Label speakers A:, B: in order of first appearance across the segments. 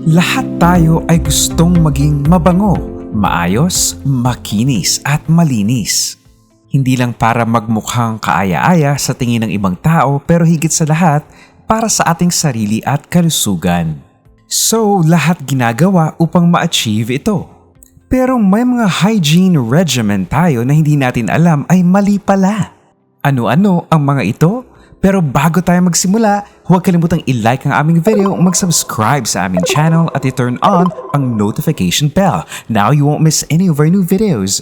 A: Lahat tayo ay gustong maging mabango, maayos, makinis at malinis. Hindi lang para magmukhang kaaya-aya sa tingin ng ibang tao pero higit sa lahat para sa ating sarili at kalusugan. So lahat ginagawa upang ma-achieve ito. Pero may mga hygiene regimen tayo na hindi natin alam ay mali pala. Ano-ano ang mga ito? Pero bago tayo magsimula, huwag kalimutang i-like ang aming video, mag-subscribe sa aming channel at i-turn on ang notification bell. Now you won't miss any of our new videos.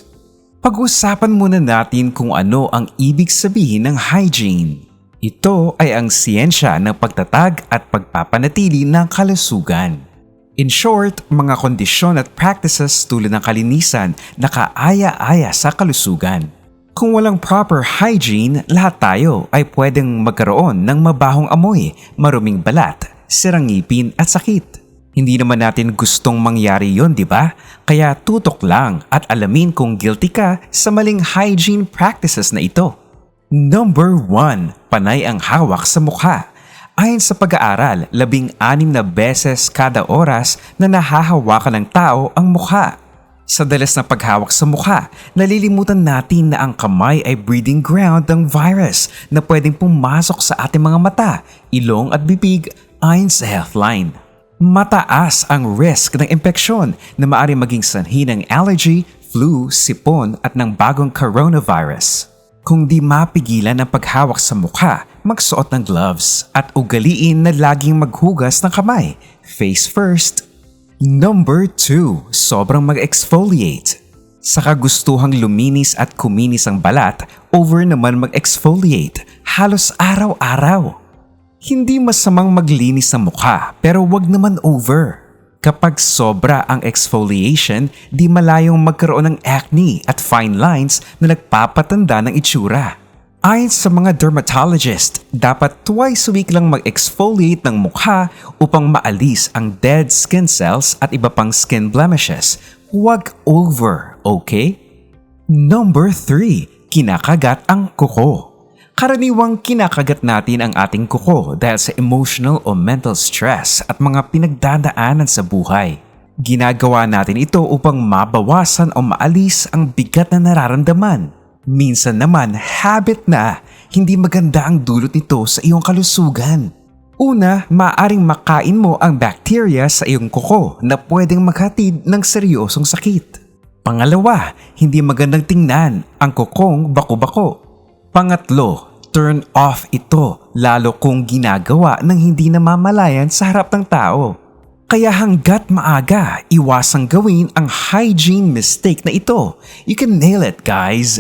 A: Pag-usapan muna natin kung ano ang ibig sabihin ng hygiene. Ito ay ang siyensya ng pagtatag at pagpapanatili ng kalusugan. In short, mga kondisyon at practices tulad ng kalinisan na kaaya-aya sa kalusugan. Kung walang proper hygiene, lahat tayo ay pwedeng magkaroon ng mabahong amoy, maruming balat, sirang ngipin at sakit. Hindi naman natin gustong mangyari yon, di ba? Kaya tutok lang at alamin kung guilty ka sa maling hygiene practices na ito. Number 1. Panay ang hawak sa mukha. Ayon sa pag-aaral, 16 na beses kada oras na nahahawakan ng tao ang mukha. Sa dalas na paghawak sa mukha, nalilimutan natin na ang kamay ay breeding ground ng virus na pwedeng pumasok sa ating mga mata, ilong at bibig ayon sa Healthline. Mataas ang risk ng impeksyon na maaaring maging sanhi ng allergy, flu, sipon at ng bagong coronavirus. Kung di mapigilan ang paghawak sa mukha, magsuot ng gloves at ugaliin na laging maghugas ng kamay, face first. Number 2. Sobrang mag-exfoliate. Sa kagustuhang luminis at kuminis ang balat, over naman mag-exfoliate, halos araw-araw. Hindi masamang maglinis ng mukha pero wag naman over. Kapag sobra ang exfoliation, di malayong magkaroon ng acne at fine lines na nagpapatanda ng itsura. Ayon sa mga dermatologist, dapat twice a week lang mag-exfoliate ng mukha upang maalis ang dead skin cells at iba pang skin blemishes. Huwag over, okay? Number 3. Kinakagat ang kuko. Karaniwang kinakagat natin ang ating kuko dahil sa emotional o mental stress at mga pinagdadaanan sa buhay. Ginagawa natin ito upang mabawasan o maalis ang bigat na nararamdaman. Minsan naman, habit na, hindi maganda ang dulot nito sa iyong kalusugan. Una, maaaring makain mo ang bacteria sa iyong kuko na pwedeng maghatid ng seryosong sakit. Pangalawa, hindi magandang tingnan ang kukong bako-bako. Pangatlo, turn off ito lalo kung ginagawa ng hindi namamalayan sa harap ng tao. Kaya hanggat maaga, iwasang gawin ang hygiene mistake na ito. You can nail it, guys!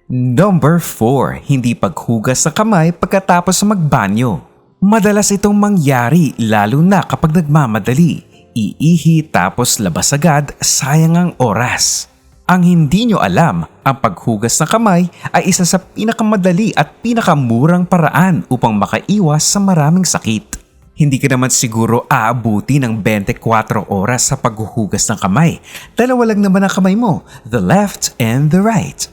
A: Number 4. Hindi paghugas ng kamay pagkatapos magbanyo. Madalas itong mangyari lalo na kapag nagmamadali. Iihi tapos labas agad, sayang ang oras. Ang hindi nyo alam, ang paghugas ng kamay ay isa sa pinakamadali at pinakamurang paraan upang makaiwas sa maraming sakit. Hindi ka naman siguro aabuti ng 24 oras sa paghuhugas ng kamay. Dalawa lang naman ang kamay mo, the left and the right.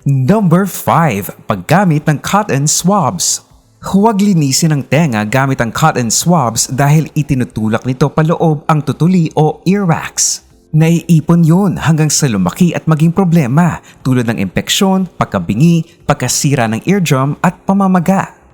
A: Number 5. Paggamit ng cotton swabs. Huwag linisin ang tenga gamit ang cotton swabs dahil itinutulak nito paloob ang tutuli o earwax. Naiipon yun hanggang sa lumaki at maging problema tulad ng impeksyon, pagkabingi, pagkasira ng eardrum at pamamaga.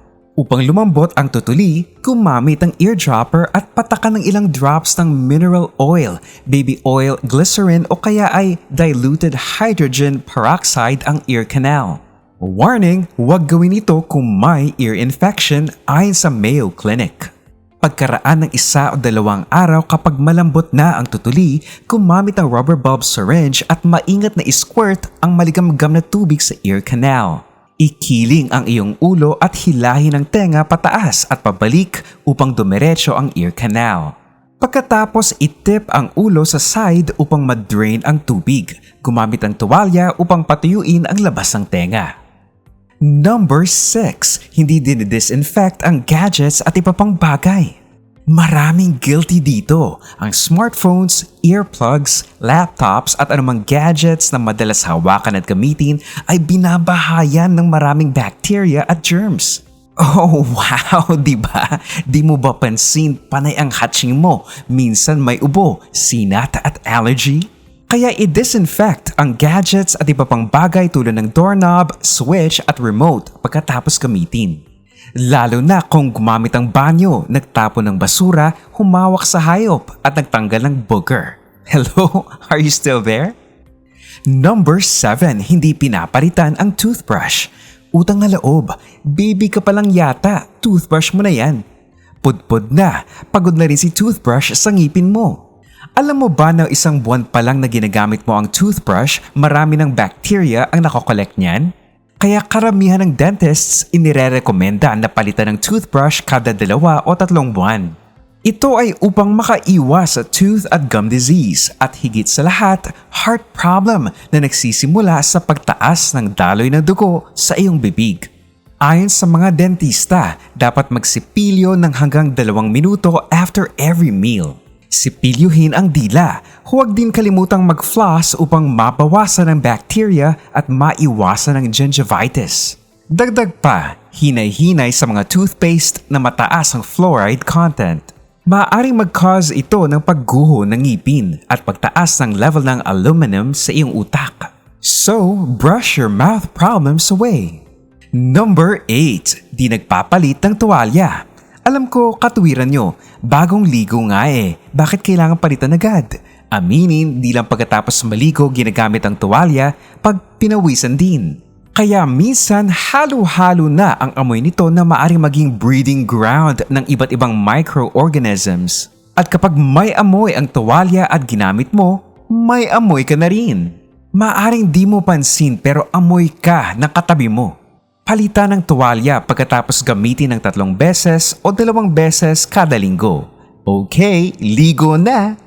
A: Upang lumambot ang tutuli, gumamit ang eardropper at patakan ng ilang drops ng mineral oil, baby oil, glycerin o kaya ay diluted hydrogen peroxide ang ear canal. Warning, huwag gawin ito kung may ear infection ayon sa Mayo Clinic. Pagkaraan ng 1 o 2 araw kapag malambot na ang tutuli, gumamit ng rubber bulb syringe at maingat na isquirt ang maligamgam na tubig sa ear canal. Ikiling ang iyong ulo at hilahin ang tenga pataas at pabalik upang dumiretso ang ear canal. Pagkatapos itip ang ulo sa side upang ma-drain ang tubig. Gumamit ang tuwalya upang patuyuin ang labas ng tenga. Number 6. Hindi dinidisinfect ang gadgets at iba pang bagay. Maraming guilty dito. Ang smartphones, earplugs, laptops at anumang gadgets na madalas hawakan at gamitin ay binabahayan ng maraming bacteria at germs. Oh, wow, di ba? Di mo ba pansin panay ang hatching mo? Minsan may ubo, sinat at allergy? Kaya i-disinfect ang gadgets at iba pang bagay tulad ng doorknob, switch at remote pagkatapos gamitin. Lalo na kung gumamit ang banyo, nagtapon ng basura, humawak sa hayop at nagtanggal ng booger. Hello? Are you still there? Number 7, hindi pinapalitan ang toothbrush. Utang na loob, baby ka pa lang yata, toothbrush mo na yan. Pudpud na, pagod na rin si toothbrush sa ngipin mo. Alam mo ba na isang buwan pa lang na ginagamit mo ang toothbrush, marami ng bacteria ang nakokolekt niyan? Kaya karamihan ng dentists inirerekomenda na palitan ng toothbrush kada 2 o 3 buwan. Ito ay upang makaiwas sa tooth at gum disease at higit sa lahat, heart problem na nagsisimula sa pagtaas ng daloy ng dugo sa iyong bibig. Ayon sa mga dentista, dapat magsipilyo ng hanggang 2 minuto after every meal. Sipilyuhin ang dila. Huwag din kalimutang mag-floss upang mabawasan ang bacteria at maiwasan ang gingivitis. Dagdag pa, hinay-hinay sa mga toothpaste na mataas ang fluoride content. Maaaring mag-cause ito ng pagguho ng ngipin at pagtaas ng level ng aluminum sa iyong utak. So, brush your mouth problems away. Number 8, di nagpapalit ng tuwalya. Alam ko, katuwiran nyo, bagong ligo nga eh. Bakit kailangan palitan agad? Aminin, di lang pagkatapos maligo ginagamit ang tuwalya pag pinawisan din. Kaya minsan halo-halo na ang amoy nito na maaaring maging breeding ground ng iba't ibang microorganisms. At kapag may amoy ang tuwalya at ginamit mo, may amoy ka na rin. Maaaring di mo pansin pero amoy ka ng katabi mo. Palitan ng tuwalya pagkatapos gamitin ng 3 beses o 2 beses kada linggo. Okay, ligo na!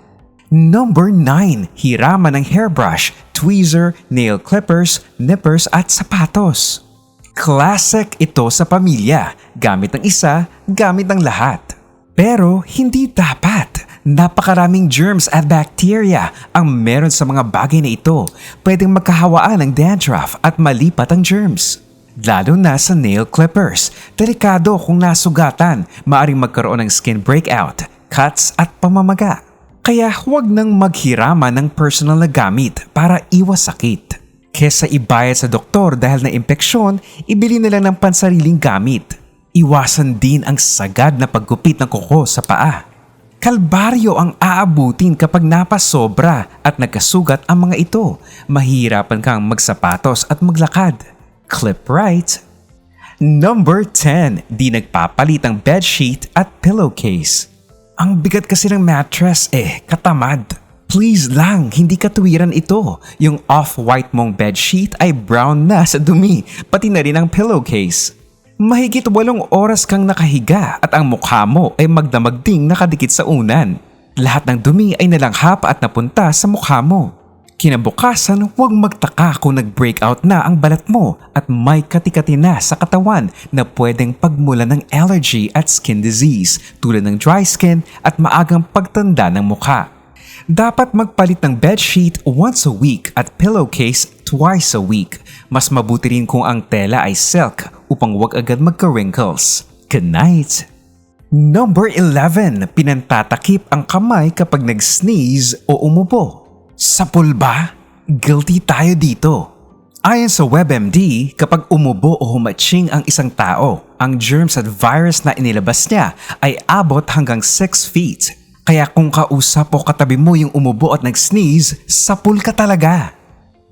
A: Number 9, hiraman ng hairbrush, tweezer, nail clippers, nippers at sapatos. Classic ito sa pamilya, gamit ng isa, gamit ng lahat. Pero hindi dapat. Napakaraming germs at bacteria ang meron sa mga bagay na ito. Pwedeng magkahawaan ng dandruff at malipat ang germs. Lalo na sa nail clippers. Delikado kung nasugatan, maaaring magkaroon ng skin breakout, cuts at pamamaga. Kaya huwag nang maghirama ng personal na gamit para iwas sakit. Kesa ibayad sa doktor dahil na impeksyon, ibili na lang ng pansariling gamit. Iwasan din ang sagad na paggupit ng kuko sa paa. Kalbaryo ang aabutin kapag napasobra at nagkasugat ang mga ito. Mahirapan kang magsapatos at maglakad. Clip right. Number 10, di nagpapalit ang bedsheet at pillowcase. Ang bigat kasi ng mattress katamad. Please lang, hindi katuwiran ito. Yung off-white mong bedsheet ay brown na sa dumi, pati na rin ang pillowcase. Mahigit 8 oras kang nakahiga at ang mukha mo ay magdamag ding nakadikit sa unan. Lahat ng dumi ay nalanghap at napunta sa mukha mo. Kinabukasan, huwag magtaka kung nag-breakout na ang balat mo at may katikati na sa katawan na pwedeng pagmulan ng allergy at skin disease tulad ng dry skin at maagang pagtanda ng mukha. Dapat magpalit ng bedsheet once a week at pillowcase twice a week. Mas mabuti rin kung ang tela ay silk upang huwag agad magka-wrinkles. Good night! Number 11, pinantatakip ang kamay kapag nag-sneeze o umubo. Sapul ba? Guilty tayo dito. Ayon sa WebMD, kapag umubo o humatching ang isang tao, ang germs at virus na inilabas niya ay abot hanggang 6 feet. Kaya kung kausap o katabi mo yung umubo at nag-sneeze, sapul ka talaga.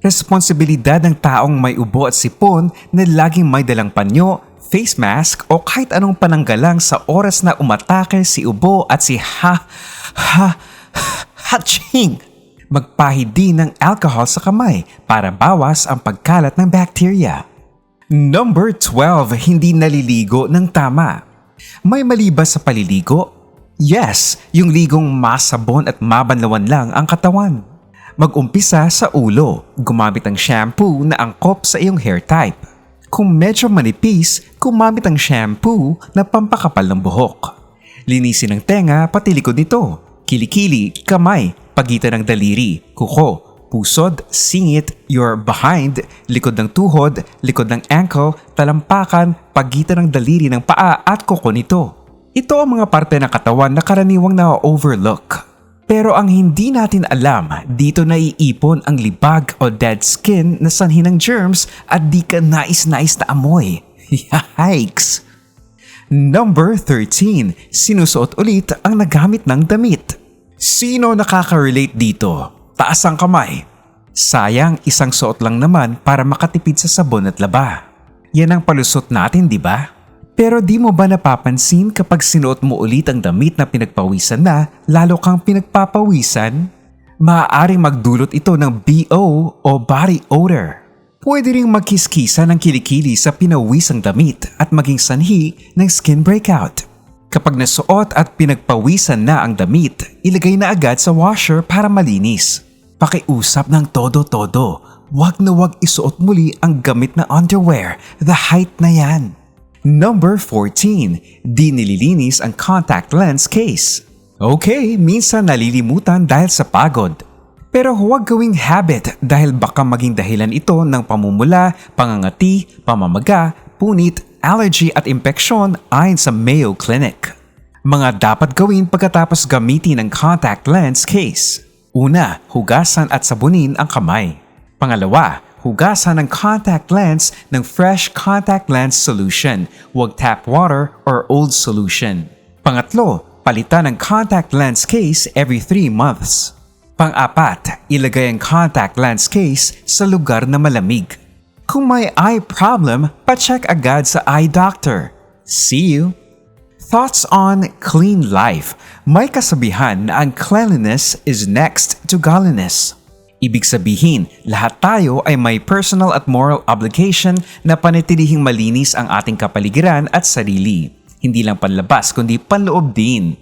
A: Responsibilidad ng taong may ubo at sipon na laging may dalang panyo, face mask o kahit anong pananggalang sa oras na umatake si ubo at si hatching. Magpahid din ng alcohol sa kamay para bawas ang pagkalat ng bacteria. Number 12, hindi naliligo ng tama. May mali ba sa paliligo? Yes, yung ligong masabon at mabanlawan lang ang katawan. Mag-umpisa sa ulo, gumamit ng shampoo na angkop sa iyong hair type. Kung medyo manipis, gumamit ng shampoo na pampakapal ng buhok. Linisin ang tenga pati likod nito, kilikili, kamay, pagitan ng daliri, kuko, pusod, singit, your behind, likod ng tuhod, likod ng ankle, talampakan, pagitan ng daliri ng paa at kuko nito. Ito ang mga parte ng katawan na karaniwang na-overlook. Pero ang hindi natin alam, dito naiipon ang libag o dead skin na sanhi ng germs at di ka nais-nais na amoy. Yikes! Number 13. Sinusuot ulit ang nagamit ng damit. Sino nakaka-relate dito? Taas ang kamay. Sayang, isang suot lang naman para makatipid sa sabon at laba. Yan ang palusot natin, di ba? Pero di mo ba napapansin kapag sinuot mo ulit ang damit na pinagpawisan na, lalo kang pinagpapawisan? Maaaring magdulot ito ng BO o body odor. Pwede ring magkiskisa ng kilikili sa pinawisang damit at maging sanhi ng skin breakout. Kapag nasuot at pinagpawisan na ang damit, ilagay na agad sa washer para malinis. Pakiusap ng todo-todo, wag na wag isuot muli ang gamit na underwear, the height na yan. Number 14. Di nililinis ang contact lens case. Okay, minsan nalilimutan dahil sa pagod. Pero huwag gawing habit dahil baka maging dahilan ito ng pamumula, pangangati, pamamaga, punit, allergy at impeksyon ayon sa Mayo Clinic. Mga dapat gawin pagkatapos gamitin ang contact lens case. Una, hugasan at sabunin ang kamay. Pangalawa, hugasan ang contact lens ng fresh contact lens solution, huwag tap water or old solution. Pangatlo, palitan ang contact lens case every 3 months. Pang-apat, ilagay ang contact lens case sa lugar na malamig. Kung may eye problem, pa-check agad sa eye doctor. See you! Thoughts on clean life. May kasabihan na ang cleanliness is next to godliness. Ibig sabihin, lahat tayo ay may personal at moral obligation na panatilihing malinis ang ating kapaligiran at sarili. Hindi lang panlabas kundi panloob din.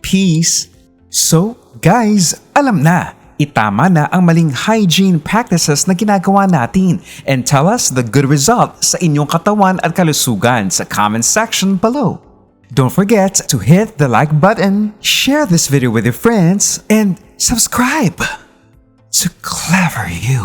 A: Peace! So, guys, alam na, itama na ang maling hygiene practices na ginagawa natin and tell us the good result sa inyong katawan at kalusugan sa comment section below. Don't forget to hit the like button, share this video with your friends, and subscribe to Clever You.